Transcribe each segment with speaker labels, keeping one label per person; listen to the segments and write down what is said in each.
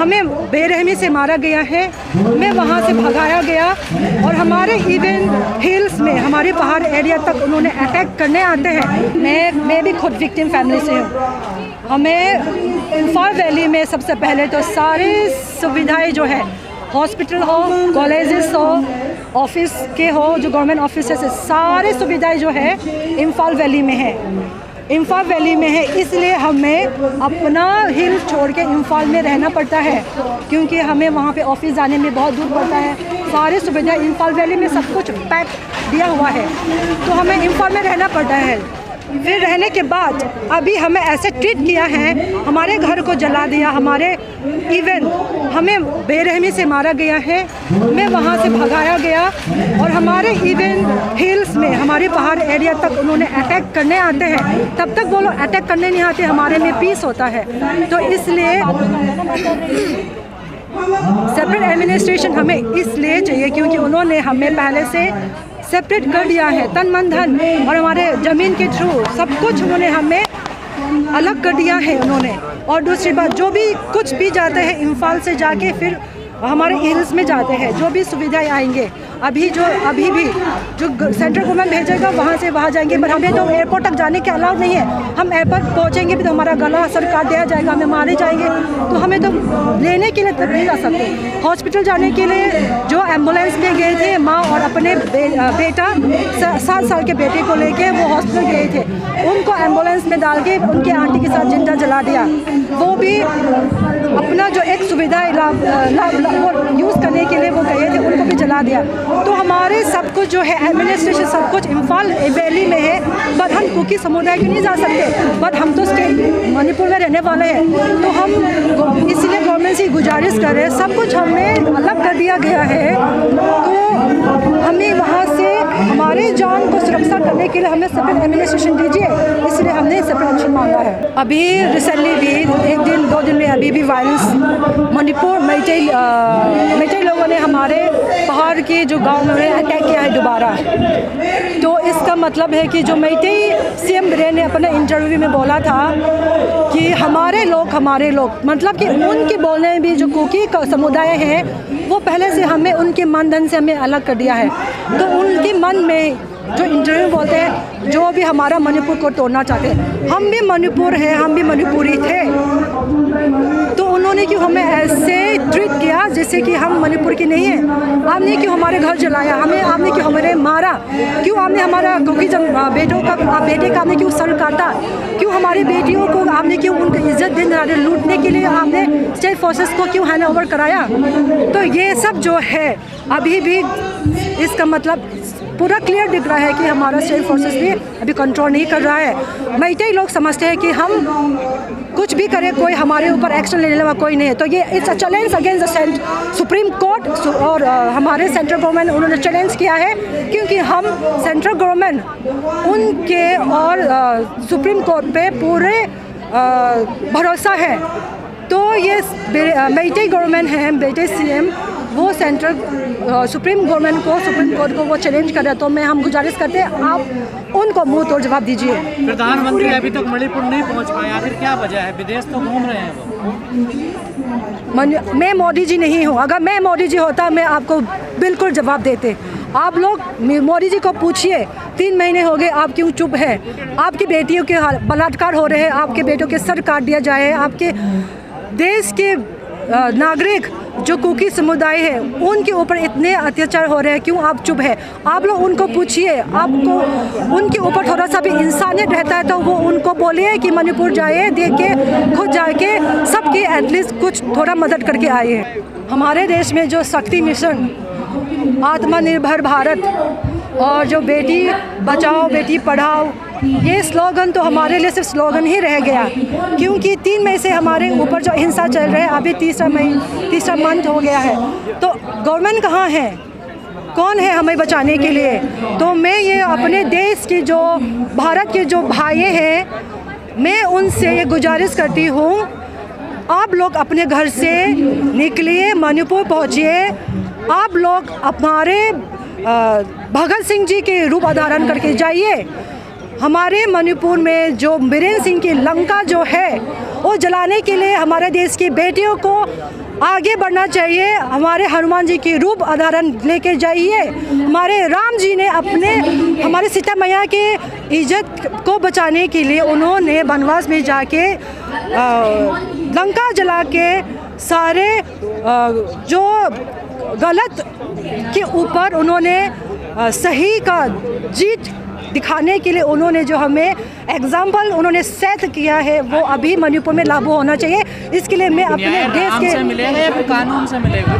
Speaker 1: हमें बेरहमी से मारा गया है, हमें वहाँ से भगाया गया और हमारे इवन हिल्स में हमारे पहाड़ एरिया तक उन्होंने अटैक करने आते हैं। मैं भी खुद विक्टिम फैमिली से हूँ। हमें इम्फाल वैली में सबसे पहले तो सारी सुविधाएं जो है, हॉस्पिटल हो, कॉलेजेस हो, ऑफिस के हो, जो गवर्नमेंट ऑफिस है, सारी सुविधाएं जो है इम्फाल वैली में है। इम्फाल वैली में है, इसलिए हमें अपना हिल छोड़ के इम्फाल में रहना पड़ता है, क्योंकि हमें वहाँ पे ऑफिस जाने में बहुत दूर पड़ता है। सारी सुविधा इम्फाल वैली में सब कुछ पैक दिया हुआ है, तो हमें इम्फाल में रहना पड़ता है। फिर रहने के बाद अभी हमें ऐसे ट्रीट किया है, हमारे घर को जला दिया, हमारे इवन हमें बेरहमी से मारा गया है, हमें वहाँ से भगाया गया और हमारे इवन हिल्स में हमारे पहाड़ एरिया तक उन्होंने अटैक करने आते हैं। तब तक वो लोग अटैक करने नहीं आते, हमारे में पीस होता है। तो इसलिए सेपरेट एडमिनिस्ट्रेशन हमें इसलिए चाहिए क्योंकि उन्होंने हमें पहले से सेपरेट कर दिया है, तन मन धन और हमारे ज़मीन के थ्रू सब कुछ उन्होंने हमें अलग कर दिया है उन्होंने। और दूसरी बात, जो भी कुछ भी जाते हैं इम्फाल से जाके फिर हमारे हिल्स में जाते हैं, जो भी सुविधाएं आएंगे अभी भी जो सेंट्रल गवर्नमेंट भेजेगा वहाँ से वहाँ जाएंगे। पर हमें तो एयरपोर्ट तक जाने के अलाउ नहीं है। हम एयरपोर्ट पहुँचेंगे भी तो हमारा गला सर काट दिया जाएगा, हमें मारे जाएंगे, तो हमें तो लेने के लिए तब नहीं जा सकते। हॉस्पिटल जाने के लिए जो एम्बुलेंस में गए थे, माँ और अपने बेटा 7 साल के बेटे को लेके वो हॉस्पिटल गए थे, उनको एम्बुलेंस में डाल के उनके आंटी के साथ जिंदा जला दिया। वो भी अपना जो एक सुविधा यूज़ करने के लिए वो गए थे, उनको भी जला दिया। तो हमारे सब कुछ जो है एडमिनिस्ट्रेशन सब कुछ इम्फाल वैली में है, पर हम कुकी समुदाय क्यों नहीं जा सकते? बट हम तो स्टेट मणिपुर में रहने वाले हैं, तो हम इसलिए गवर्नमेंट से गुजारिश कर रहे हैं, सब कुछ हमें अलग कर दिया गया है, तो हमें वहाँ से हमारे जान को सुरक्षा करने के लिए हमें सेपरेट एडमिनिस्ट्रेशन दीजिए, इसलिए हमने सेपरेट एक्शन मांगा है। अभी रिसेंटली भी 1 दिन 2 दिन में अभी भी वायलेंस मणिपुर मैतेई लोगों ने हमारे पहाड़ के जो गांव में अटैक किया है दोबारा। तो इसका मतलब है कि जो मैतेई सीएम बिरेन ने अपने इंटरव्यू में बोला था कि हमारे लोग मतलब कि उनके बोलने में भी जो कुकी समुदाय है वो पहले से हमें उनके मन धन से हमें अलग कर दिया है। तो उनके मन में जो इंटरव्यू बोलते हैं, जो भी हमारा मणिपुर को तोड़ना चाहते हैं, हम भी मणिपुर हैं, हम भी मणिपुरी थे, तो उन्होंने क्यों हमें ऐसे ट्रीट किया जैसे कि हम मणिपुर की नहीं हैं? आपने क्यों हमारे घर जलाया, आपने क्यों हमें मारा, क्यों आपने हमारा कुकी बेटे का आपने क्यों सर काटा, क्यों हमारी बेटियों को आपने क्यों उनकी इज्जत दिन रात लूटने के लिए आपने स्टेट फोर्सेस को क्यों हैंड ओवर कराया? तो ये सब जो है अभी भी इसका मतलब पूरा क्लियर दिख रहा है कि हमारा स्टेट फोर्सेस भी अभी कंट्रोल नहीं कर रहा है। मैतेई लोग समझते हैं कि हम कुछ भी करें, कोई हमारे ऊपर एक्शन लेने वाला कोई नहीं है। तो ये it's a challenge against the supreme court और हमारे सेंट्रल गवर्नमेंट उन्होंने चैलेंज किया है, क्योंकि हम सेंट्रल गवर्नमेंट उनके और सुप्रीम कोर्ट पे पूरे भरोसा है। तो ये मैतेई गवर्नमेंट है, मैतेई सीएम वो सेंट्रल सुप्रीम कोर्ट को वो चैलेंज कर रहे हैं। तो हम गुजारिश करते हैं आप उनको मुंह तोड़ जवाब दीजिए।
Speaker 2: प्रधानमंत्री अभी तक मणिपुर नहीं पहुंच पाए, आखिर क्या वजह है? विदेश तो घूम रहे हैं वो।
Speaker 1: मैं मोदी जी नहीं हूँ, अगर मैं मोदी जी होता मैं आपको बिल्कुल जवाब देते। आप लोग मोदी जी को पूछिए, 3 महीने हो गए आप क्यों चुप है? आपकी बेटियों के बलात्कार हो रहे हैं, आपके बेटों के सर काट दिया जाए, आपके देश के नागरिक जो कुकी समुदाय है उनके ऊपर इतने अत्याचार हो रहे हैं, क्यों आप चुप है? आप लोग उनको पूछिए, आपको उनके ऊपर थोड़ा सा भी इंसानियत रहता है तो वो उनको बोलिए कि मणिपुर जाइए, देख के खुद जाके सबकी एटलीस्ट कुछ थोड़ा मदद करके आइए। हमारे देश में जो शक्ति मिशन, आत्मनिर्भर भारत और जो बेटी बचाओ बेटी पढ़ाओ, ये स्लोगन तो हमारे लिए सिर्फ स्लोगन ही रह गया, क्योंकि 3 मई से हमारे ऊपर जो हिंसा चल रहा है, अभी तीसरा मंथ हो गया है। तो गवर्नमेंट कहाँ है? कौन है हमें बचाने के लिए? तो मैं ये अपने देश के जो भारत के जो भाई हैं, मैं उनसे ये गुजारिश करती हूँ, आप लोग अपने घर से निकलिए, मणिपुर पहुँचिए, आप लोग हमारे भगत सिंह जी के रूप धारण करके जाइए। हमारे मणिपुर में जो बीरेन सिंह की लंका जो है वो जलाने के लिए हमारे देश की बेटियों को आगे बढ़ना चाहिए। हमारे हनुमान जी की रूप उदाहरण लेके जाइए। हमारे राम जी ने हमारे सीता मैया के इज्जत को बचाने के लिए उन्होंने वनवास में जाके लंका जला के सारे जो गलत के ऊपर उन्होंने सही का जीत दिखाने के लिए उन्होंने जो हमें एग्जाम्पल उन्होंने सेट किया है वो अभी मणिपुर में लागू होना चाहिए। इसके लिए मैं अपने देश के
Speaker 2: कानून से मिलेगा।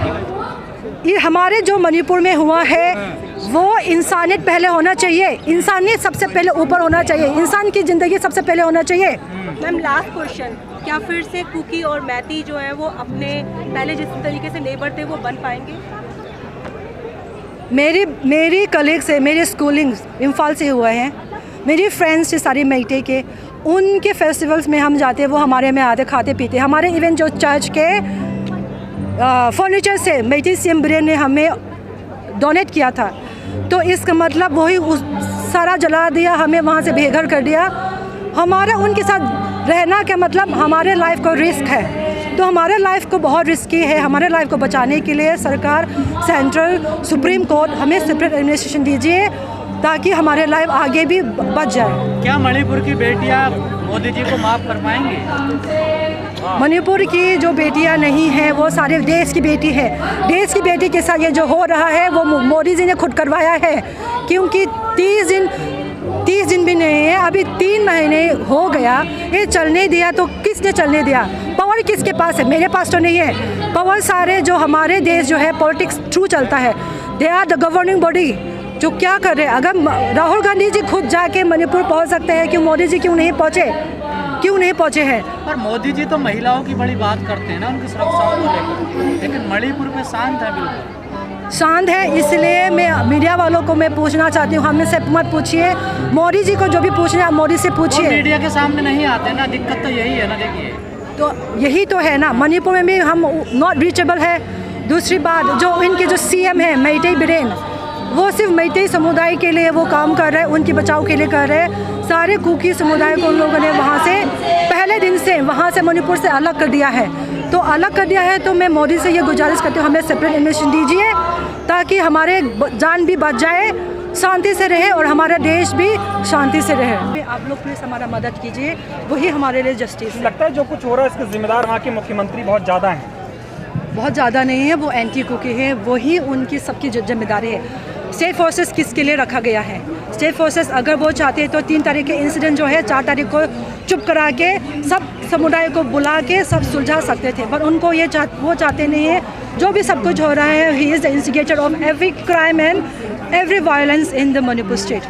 Speaker 1: ये हमारे जो मणिपुर में हुआ है वो इंसानियत पहले होना चाहिए। इंसानियत सबसे पहले ऊपर होना चाहिए। इंसान की ज़िंदगी सबसे पहले होना चाहिए।
Speaker 3: मैम लास्ट क्वेश्चन, क्या फिर से कुकी और मैती जो है वो अपने पहले जिस तरीके से नेबर थे वो बन पाएंगे?
Speaker 1: मेरी कलीग से मेरी स्कूलिंग इम्फाल से हुआ है। मेरी फ्रेंड्स थे सारी मैते के, उनके फेस्टिवल्स में हम जाते वो हमारे में आते खाते पीते। हमारे इवेंट जो चर्च के फर्नीचर से मैते सीएम बिरेन ने हमें डोनेट किया था, तो इसका मतलब वही सारा जला दिया, हमें वहाँ से बेघर कर दिया। हमारा उनके साथ रहना का मतलब हमारे लाइफ को रिस्क है, तो हमारे लाइफ को बहुत रिस्की है। हमारे लाइफ को बचाने के लिए सरकार, सेंट्रल, सुप्रीम कोर्ट हमें सेपरेट एडमिनिस्ट्रेशन दीजिए ताकि हमारे लाइफ आगे भी बच जाए।
Speaker 2: क्या मणिपुर की बेटियां मोदी जी को माफ़ कर पाएंगी?
Speaker 1: मणिपुर की जो बेटियां नहीं हैं वो सारे देश की बेटी है। देश की बेटी के साथ ये जो हो रहा है वो मोदी जी ने खुद करवाया है, क्योंकि 30 दिन भी नहीं है, अभी 3 महीने हो गया ये चलने दिया। तो किसने चलने दिया? पावर किसके पास है? मेरे पास तो नहीं है पावर। सारे जो हमारे देश जो है पॉलिटिक्स थ्रू चलता है, they are the governing body जो क्या कर रहे हैं। अगर राहुल गांधी जी खुद जाके मणिपुर पहुंच सकते हैं, क्यों मोदी जी क्यों नहीं पहुंचे हैं?
Speaker 2: पर मोदी जी तो महिलाओं की बड़ी बात करते हैं ना, उनकी सुरक्षा को लेकर, लेकिन मणिपुर में शांत है, बिल्कुल
Speaker 1: शांत है। इसलिए मैं मीडिया वालों को मैं पूछना चाहती हूँ, हमसे मत पूछिए। मोदी जी को जो भी पूछना है मोदी से पूछिए।
Speaker 2: मीडिया के सामने नहीं आते ना, दिक्कत तो यही है ना। देखिए
Speaker 1: तो यही तो है ना, मणिपुर में भी हम नॉट रीचेबल है। दूसरी बात, जो इनके जो सीएम है मैते बिरेन, वो सिर्फ मैते समुदाय के लिए वो काम कर रहे हैं, उनके बचाव के लिए कर रहे हैं। सारे कुकी समुदाय को उन लोगों ने वहाँ से पहले दिन से वहाँ से मणिपुर से अलग कर दिया है। तो अलग कर दिया है तो मैं मोदी से ये गुजारिश करती हूँ, हमें सेपरेट एडमिनिस्ट्रेशन दीजिए ताकि हमारे जान भी बच जाए, शांति से रहे और हमारा देश भी शांति से रहे। आप लोग प्लीज़ हमारा मदद कीजिए, वही हमारे लिए जस्टिस है।
Speaker 4: लगता है जो कुछ हो रहा है इसके जिम्मेदार वहाँ के मुख्यमंत्री बहुत ज़्यादा हैं।
Speaker 1: बहुत ज़्यादा नहीं है, वो एंटी कुकी है, वही उनकी सबकी जिम्मेदारी है। स्टेट फोर्सेस किसके लिए रखा गया है? स्टेट फोर्सेस अगर वो चाहते तो 3 तारीख के इंसिडेंट जो है 4 तारीख को चुप करा के सब समुदाय को बुला के सब सुलझा सकते थे, पर उनको वो चाहते नहीं है। जो भी सब कुछ हो रहा है, he is the instigator of every crime and every violence in the Manipur state.